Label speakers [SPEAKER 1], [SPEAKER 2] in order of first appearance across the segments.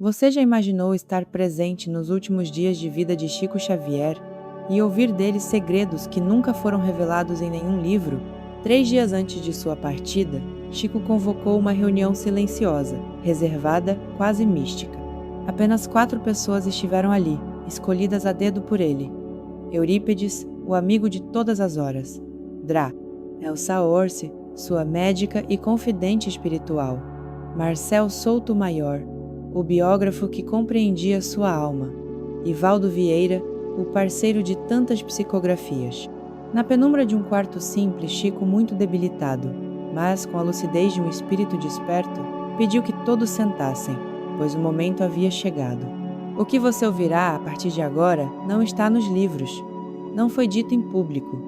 [SPEAKER 1] Você já imaginou estar presente nos últimos dias de vida de Chico Xavier e ouvir dele segredos que nunca foram revelados em nenhum livro? 3 dias antes de sua partida, Chico convocou uma reunião silenciosa, reservada, quase mística. Apenas 4 pessoas estiveram ali, escolhidas a dedo por ele. Eurípedes, o amigo de todas as horas. Drá, Elsa Orsi, sua médica e confidente espiritual. Marcel Souto Maior, o biógrafo que compreendia sua alma. E Valdo Vieira, o parceiro de tantas psicografias. Na penumbra de um quarto simples, Chico, muito debilitado, mas com a lucidez de um espírito desperto, pediu que todos sentassem, pois o momento havia chegado. O que você ouvirá a partir de agora não está nos livros, não foi dito em público,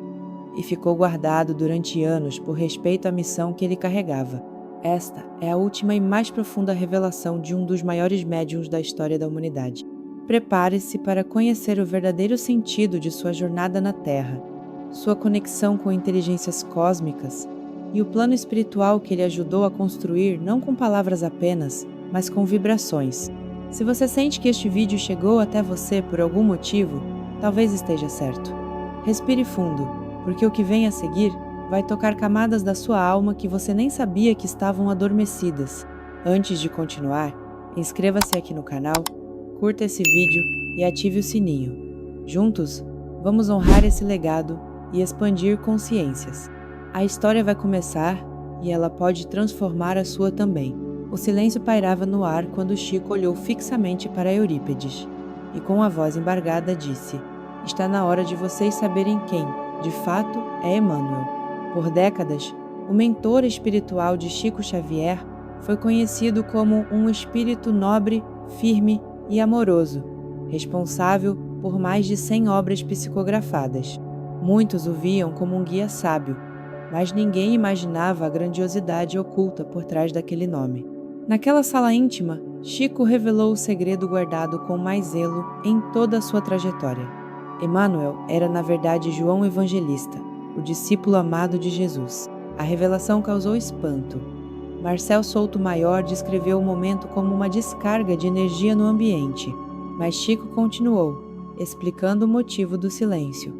[SPEAKER 1] e ficou guardado durante anos por respeito à missão que ele carregava. Esta é a última e mais profunda revelação de um dos maiores médiuns da história da humanidade. Prepare-se para conhecer o verdadeiro sentido de sua jornada na Terra, sua conexão com inteligências cósmicas e o plano espiritual que ele ajudou a construir não com palavras apenas, mas com vibrações. Se você sente que este vídeo chegou até você por algum motivo, talvez esteja certo. Respire fundo, porque o que vem a seguir vai tocar camadas da sua alma que você nem sabia que estavam adormecidas. Antes de continuar, inscreva-se aqui no canal, curta esse vídeo e ative o sininho. Juntos, vamos honrar esse legado e expandir consciências. A história vai começar e ela pode transformar a sua também. O silêncio pairava no ar quando Chico olhou fixamente para Eurípedes e com a voz embargada disse: "Está na hora de vocês saberem quem, de fato, é Emmanuel." Por décadas, o mentor espiritual de Chico Xavier foi conhecido como um espírito nobre, firme e amoroso, responsável por mais de 100 obras psicografadas. Muitos o viam como um guia sábio, mas ninguém imaginava a grandiosidade oculta por trás daquele nome. Naquela sala íntima, Chico revelou o segredo guardado com mais zelo em toda a sua trajetória. Emmanuel era, na verdade, João Evangelista, o discípulo amado de Jesus. A revelação causou espanto. Marcel Souto Maior descreveu o momento como uma descarga de energia no ambiente, mas Chico continuou, explicando o motivo do silêncio.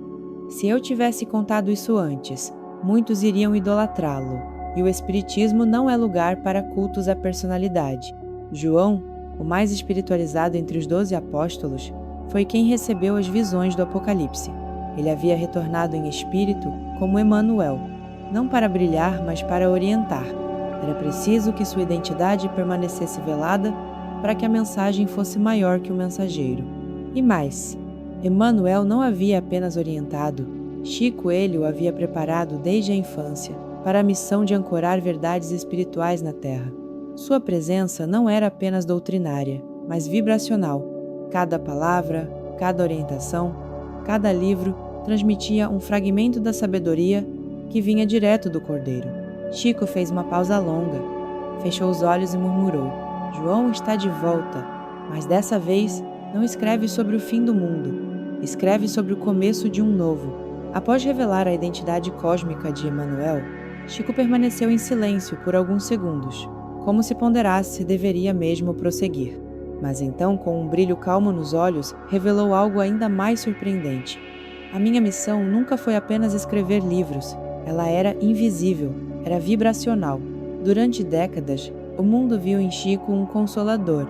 [SPEAKER 1] Se eu tivesse contado isso antes, muitos iriam idolatrá-lo, e o espiritismo não é lugar para cultos à personalidade. João, o mais espiritualizado entre os 12 apóstolos, foi quem recebeu as visões do Apocalipse. Ele havia retornado em espírito como Emmanuel, não para brilhar, mas para orientar. Era preciso que sua identidade permanecesse velada para que a mensagem fosse maior que o mensageiro. E mais, Emmanuel não havia apenas orientado, Chico ele o havia preparado desde a infância para a missão de ancorar verdades espirituais na Terra. Sua presença não era apenas doutrinária, mas vibracional. Cada palavra, cada orientação, cada livro transmitia um fragmento da sabedoria que vinha direto do Cordeiro. Chico fez uma pausa longa, fechou os olhos e murmurou: "João está de volta, mas dessa vez não escreve sobre o fim do mundo, escreve sobre o começo de um novo." Após revelar a identidade cósmica de Emmanuel, Chico permaneceu em silêncio por alguns segundos, como se ponderasse se deveria mesmo prosseguir. Mas então, com um brilho calmo nos olhos, revelou algo ainda mais surpreendente. "A minha missão nunca foi apenas escrever livros. Ela era invisível, era vibracional. Durante décadas, o mundo viu em Chico um consolador,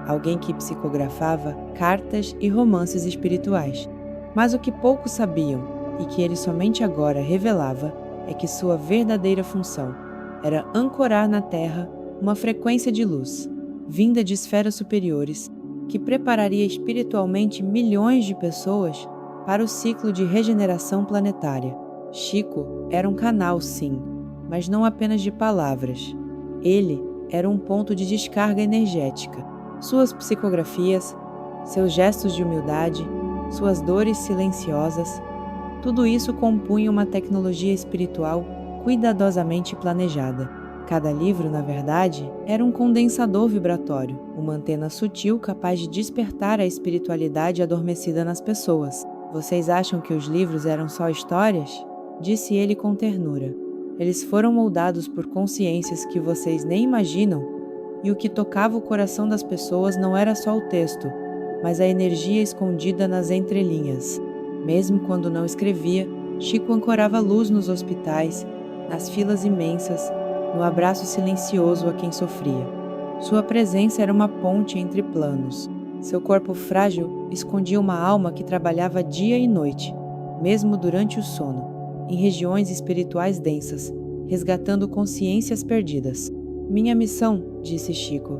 [SPEAKER 1] alguém que psicografava cartas e romances espirituais. Mas o que poucos sabiam, e que ele somente agora revelava, é que sua verdadeira função era ancorar na Terra uma frequência de luz, vinda de esferas superiores, que prepararia espiritualmente milhões de pessoas para o ciclo de regeneração planetária. Chico era um canal, sim, mas não apenas de palavras. Ele era um ponto de descarga energética. Suas psicografias, seus gestos de humildade, suas dores silenciosas, tudo isso compunha uma tecnologia espiritual cuidadosamente planejada. Cada livro, na verdade, era um condensador vibratório, uma antena sutil capaz de despertar a espiritualidade adormecida nas pessoas. "Vocês acham que os livros eram só histórias?" disse ele com ternura. "Eles foram moldados por consciências que vocês nem imaginam e o que tocava o coração das pessoas não era só o texto, mas a energia escondida nas entrelinhas. Mesmo quando não escrevia, Chico ancorava luz nos hospitais, nas filas imensas, no abraço silencioso a quem sofria. Sua presença era uma ponte entre planos. Seu corpo frágil escondia uma alma que trabalhava dia e noite, mesmo durante o sono, em regiões espirituais densas, resgatando consciências perdidas. Minha missão, disse Chico,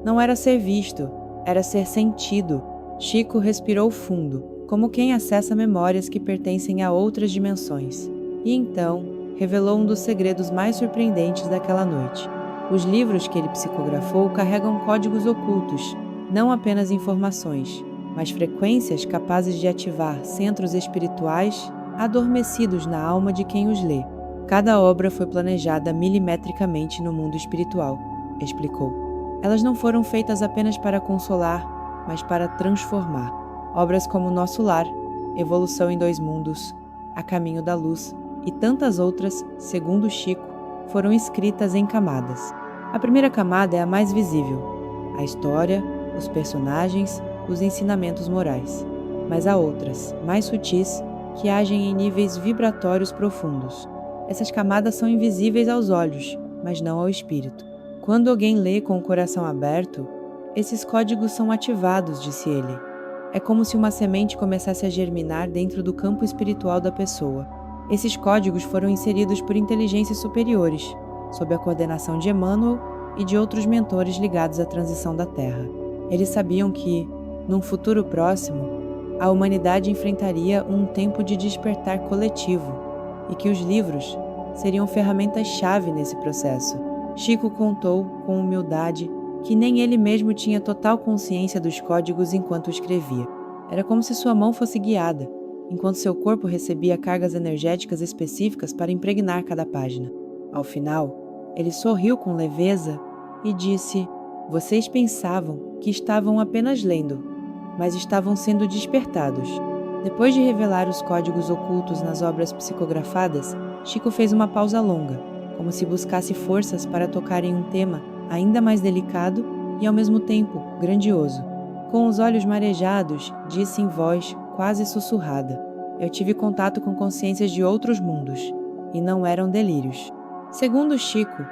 [SPEAKER 1] não era ser visto, era ser sentido. Chico respirou fundo, como quem acessa memórias que pertencem a outras dimensões. E então, revelou um dos segredos mais surpreendentes daquela noite. Os livros que ele psicografou carregam códigos ocultos, não apenas informações, mas frequências capazes de ativar centros espirituais adormecidos na alma de quem os lê. Cada obra foi planejada milimetricamente no mundo espiritual, explicou. Elas não foram feitas apenas para consolar, mas para transformar. Obras como Nosso Lar, Evolução em Dois Mundos, A Caminho da Luz e tantas outras, segundo Chico, foram escritas em camadas. A primeira camada é a mais visível, a história, os personagens, os ensinamentos morais. Mas há outras, mais sutis, que agem em níveis vibratórios profundos. Essas camadas são invisíveis aos olhos, mas não ao espírito. Quando alguém lê com o coração aberto, esses códigos são ativados, disse ele. É como se uma semente começasse a germinar dentro do campo espiritual da pessoa. Esses códigos foram inseridos por inteligências superiores, sob a coordenação de Emmanuel e de outros mentores ligados à transição da Terra. Eles sabiam que, num futuro próximo, a humanidade enfrentaria um tempo de despertar coletivo e que os livros seriam ferramentas-chave nesse processo. Chico contou, com humildade, que nem ele mesmo tinha total consciência dos códigos enquanto escrevia. Era como se sua mão fosse guiada, enquanto seu corpo recebia cargas energéticas específicas para impregnar cada página. Ao final, ele sorriu com leveza e disse: "Vocês pensavam que estavam apenas lendo, mas estavam sendo despertados." Depois de revelar os códigos ocultos nas obras psicografadas, Chico fez uma pausa longa, como se buscasse forças para tocar em um tema ainda mais delicado e, ao mesmo tempo, grandioso. Com os olhos marejados, disse em voz quase sussurrada: "Eu tive contato com consciências de outros mundos, e não eram delírios." Segundo Chico,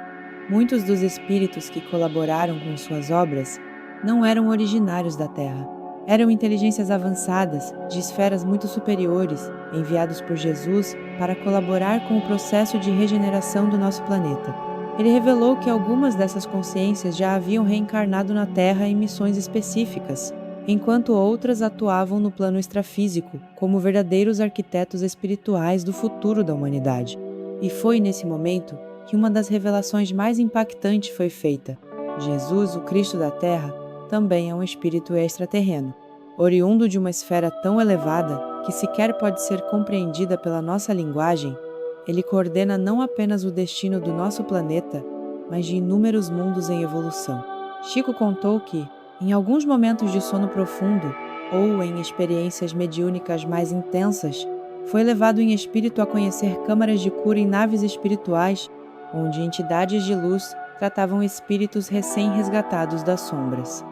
[SPEAKER 1] muitos dos espíritos que colaboraram com suas obras não eram originários da Terra. Eram inteligências avançadas, de esferas muito superiores, enviados por Jesus para colaborar com o processo de regeneração do nosso planeta. Ele revelou que algumas dessas consciências já haviam reencarnado na Terra em missões específicas, enquanto outras atuavam no plano extrafísico como verdadeiros arquitetos espirituais do futuro da humanidade. E foi nesse momento que uma das revelações mais impactantes foi feita. Jesus, o Cristo da Terra, também é um espírito extraterreno, oriundo de uma esfera tão elevada que sequer pode ser compreendida pela nossa linguagem. Ele coordena não apenas o destino do nosso planeta, mas de inúmeros mundos em evolução. Chico contou que, em alguns momentos de sono profundo ou em experiências mediúnicas mais intensas, foi levado em espírito a conhecer câmaras de cura em naves espirituais, onde entidades de luz tratavam espíritos recém-resgatados das sombras.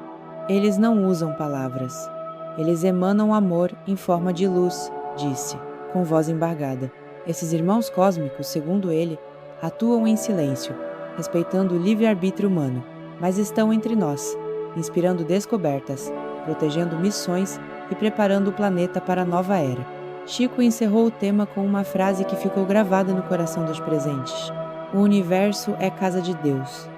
[SPEAKER 1] Eles não usam palavras. Eles emanam amor em forma de luz, disse, com voz embargada. Esses irmãos cósmicos, segundo ele, atuam em silêncio, respeitando o livre-arbítrio humano, mas estão entre nós, inspirando descobertas, protegendo missões e preparando o planeta para a nova era. Chico encerrou o tema com uma frase que ficou gravada no coração dos presentes. O universo é casa de Deus,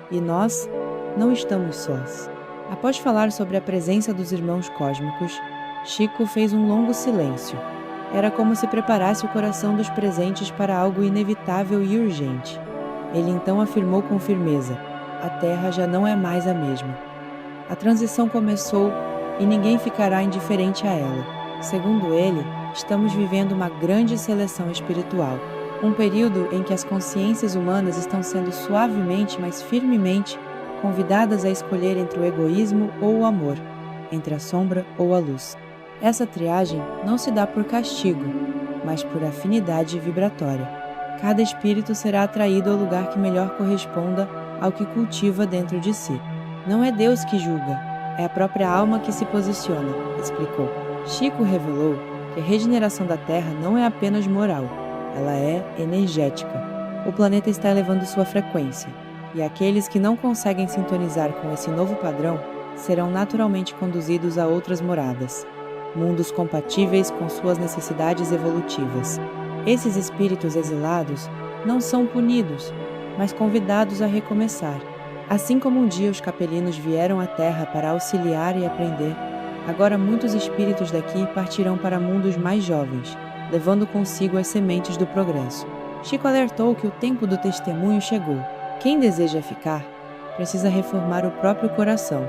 [SPEAKER 1] e nós não estamos sós. Após falar sobre a presença dos irmãos cósmicos, Chico fez um longo silêncio. Era como se preparasse o coração dos presentes para algo inevitável e urgente. Ele então afirmou com firmeza: a Terra já não é mais a mesma. A transição começou e ninguém ficará indiferente a ela. Segundo ele, estamos vivendo uma grande seleção espiritual, um período em que as consciências humanas estão sendo suavemente, mas firmemente convidadas a escolher entre o egoísmo ou o amor, entre a sombra ou a luz. Essa triagem não se dá por castigo, mas por afinidade vibratória. Cada espírito será atraído ao lugar que melhor corresponda ao que cultiva dentro de si. Não é Deus que julga, é a própria alma que se posiciona, explicou. Chico revelou que a regeneração da Terra não é apenas moral, ela é energética. O planeta está elevando sua frequência, e aqueles que não conseguem sintonizar com esse novo padrão serão naturalmente conduzidos a outras moradas, mundos compatíveis com suas necessidades evolutivas. Esses espíritos exilados não são punidos, mas convidados a recomeçar. Assim como um dia os capelinos vieram à Terra para auxiliar e aprender, agora muitos espíritos daqui partirão para mundos mais jovens, levando consigo as sementes do progresso. Chico alertou que o tempo do testemunho chegou. Quem deseja ficar, precisa reformar o próprio coração.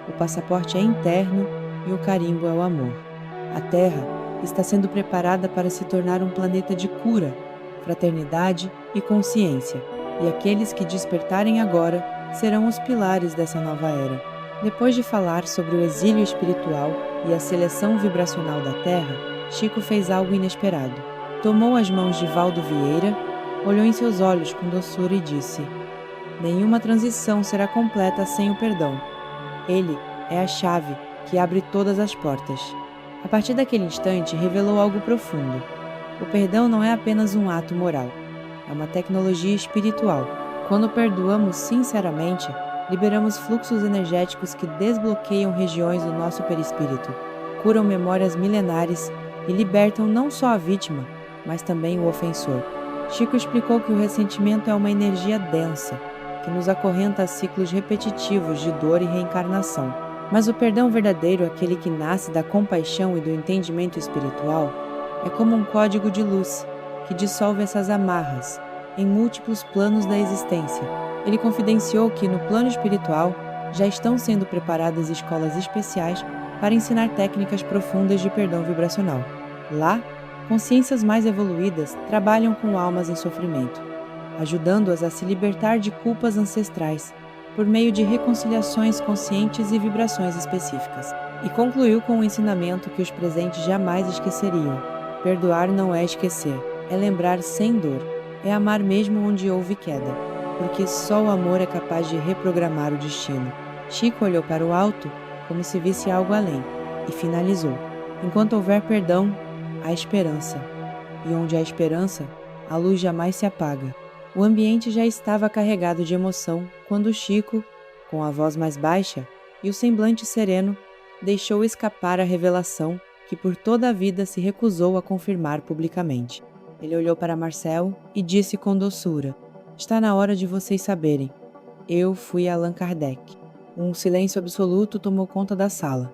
[SPEAKER 1] O passaporte é interno e o carimbo é o amor. A Terra está sendo preparada para se tornar um planeta de cura, fraternidade e consciência, e aqueles que despertarem agora serão os pilares dessa nova era. Depois de falar sobre o exílio espiritual e a seleção vibracional da Terra, Chico fez algo inesperado. Tomou as mãos de Valdo Vieira, olhou em seus olhos com doçura e disse: "Nenhuma transição será completa sem o perdão. Ele é a chave que abre todas as portas." A partir daquele instante, revelou algo profundo. O perdão não é apenas um ato moral, é uma tecnologia espiritual. Quando perdoamos sinceramente, liberamos fluxos energéticos que desbloqueiam regiões do nosso perispírito, curam memórias milenares e libertam não só a vítima, mas também o ofensor. Chico explicou que o ressentimento é uma energia densa, que nos acorrenta a ciclos repetitivos de dor e reencarnação. Mas o perdão verdadeiro, aquele que nasce da compaixão e do entendimento espiritual, é como um código de luz que dissolve essas amarras em múltiplos planos da existência. Ele confidenciou que no plano espiritual já estão sendo preparadas escolas especiais para ensinar técnicas profundas de perdão vibracional. Lá, consciências mais evoluídas trabalham com almas em sofrimento, ajudando-as a se libertar de culpas ancestrais, por meio de reconciliações conscientes e vibrações específicas. E concluiu com um ensinamento que os presentes jamais esqueceriam. Perdoar não é esquecer, é lembrar sem dor, é amar mesmo onde houve queda, porque só o amor é capaz de reprogramar o destino. Chico olhou para o alto, como se visse algo além, e finalizou: enquanto houver perdão, há esperança. E onde há esperança, a luz jamais se apaga. O ambiente já estava carregado de emoção quando Chico, com a voz mais baixa e o semblante sereno, deixou escapar a revelação que por toda a vida se recusou a confirmar publicamente. Ele olhou para Marcel e disse com doçura: "Está na hora de vocês saberem. Eu fui Allan Kardec." Um silêncio absoluto tomou conta da sala.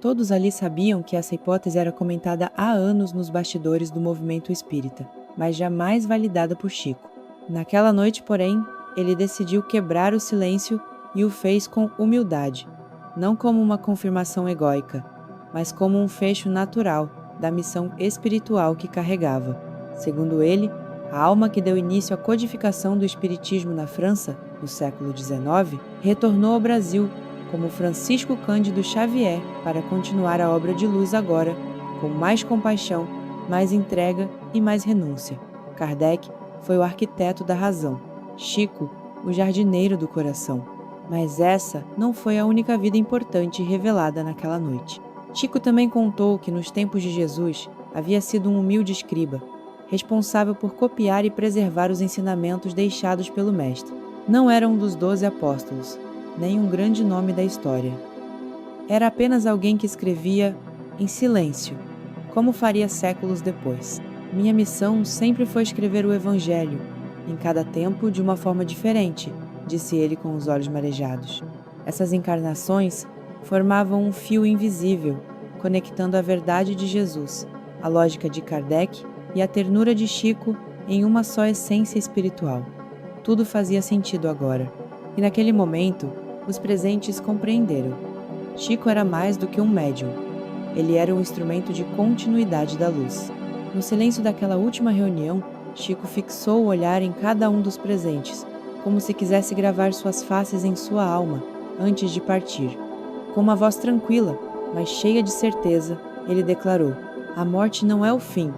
[SPEAKER 1] Todos ali sabiam que essa hipótese era comentada há anos nos bastidores do movimento espírita, mas jamais validada por Chico. Naquela noite, porém, ele decidiu quebrar o silêncio e o fez com humildade, não como uma confirmação egóica, mas como um fecho natural da missão espiritual que carregava. Segundo ele, a alma que deu início à codificação do espiritismo na França, no século XIX, retornou ao Brasil como Francisco Cândido Xavier para continuar a obra de luz agora, com mais compaixão, mais entrega e mais renúncia. Kardec foi o arquiteto da razão, Chico, o jardineiro do coração. Mas essa não foi a única vida importante revelada naquela noite. Chico também contou que nos tempos de Jesus havia sido um humilde escriba, responsável por copiar e preservar os ensinamentos deixados pelo Mestre. Não era um dos 12 apóstolos, nem um grande nome da história. Era apenas alguém que escrevia em silêncio, como faria séculos depois. Minha missão sempre foi escrever o Evangelho, em cada tempo de uma forma diferente, disse ele com os olhos marejados. Essas encarnações formavam um fio invisível, conectando a verdade de Jesus, a lógica de Kardec e a ternura de Chico em uma só essência espiritual. Tudo fazia sentido agora. E naquele momento, os presentes compreenderam. Chico era mais do que um médium. Ele era um instrumento de continuidade da luz. No silêncio daquela última reunião, Chico fixou o olhar em cada um dos presentes, como se quisesse gravar suas faces em sua alma, antes de partir. Com uma voz tranquila, mas cheia de certeza, ele declarou: "A morte não é o fim.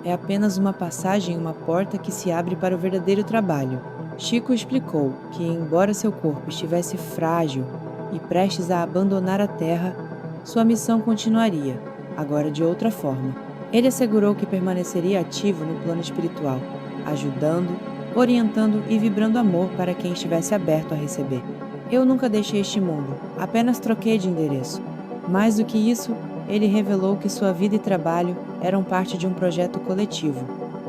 [SPEAKER 1] É apenas uma passagem, uma porta que se abre para o verdadeiro trabalho. Chico explicou que, embora seu corpo estivesse frágil e prestes a abandonar a Terra, sua missão continuaria, agora de outra forma. Ele assegurou que permaneceria ativo no plano espiritual, ajudando, orientando e vibrando amor para quem estivesse aberto a receber. Eu nunca deixei este mundo, apenas troquei de endereço. Mais do que isso, ele revelou que sua vida e trabalho eram parte de um projeto coletivo,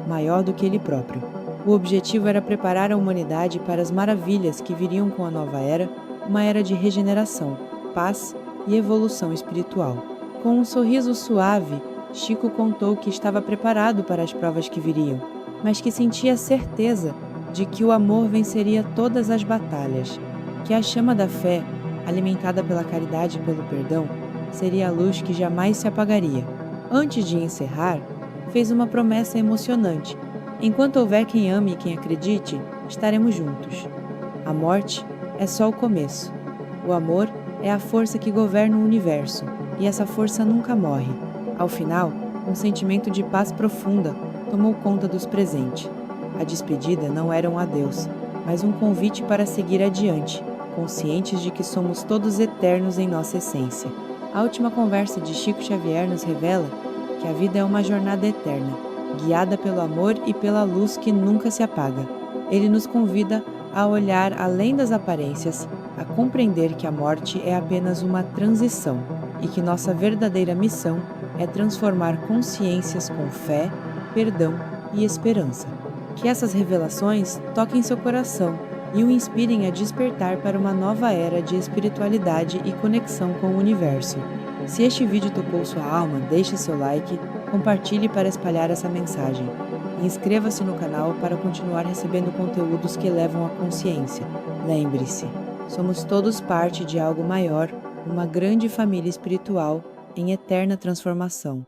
[SPEAKER 1] maior do que ele próprio. O objetivo era preparar a humanidade para as maravilhas que viriam com a nova era, uma era de regeneração, paz e evolução espiritual. Com um sorriso suave, Chico contou que estava preparado para as provas que viriam, mas que sentia certeza de que o amor venceria todas as batalhas, que a chama da fé, alimentada pela caridade e pelo perdão, seria a luz que jamais se apagaria. Antes de encerrar, fez uma promessa emocionante. Enquanto houver quem ame e quem acredite, estaremos juntos. A morte é só o começo. O amor é a força que governa o universo, e essa força nunca morre. Ao final, um sentimento de paz profunda tomou conta dos presentes. A despedida não era um adeus, mas um convite para seguir adiante, conscientes de que somos todos eternos em nossa essência. A última conversa de Chico Xavier nos revela que a vida é uma jornada eterna, guiada pelo amor e pela luz que nunca se apaga. Ele nos convida a olhar além das aparências, a compreender que a morte é apenas uma transição e que nossa verdadeira missão é transformar consciências com fé, perdão e esperança. Que essas revelações toquem seu coração e o inspirem a despertar para uma nova era de espiritualidade e conexão com o universo. Se este vídeo tocou sua alma, deixe seu like, compartilhe para espalhar essa mensagem. E inscreva-se no canal para continuar recebendo conteúdos que elevam a consciência. Lembre-se, somos todos parte de algo maior, uma grande família espiritual em eterna transformação.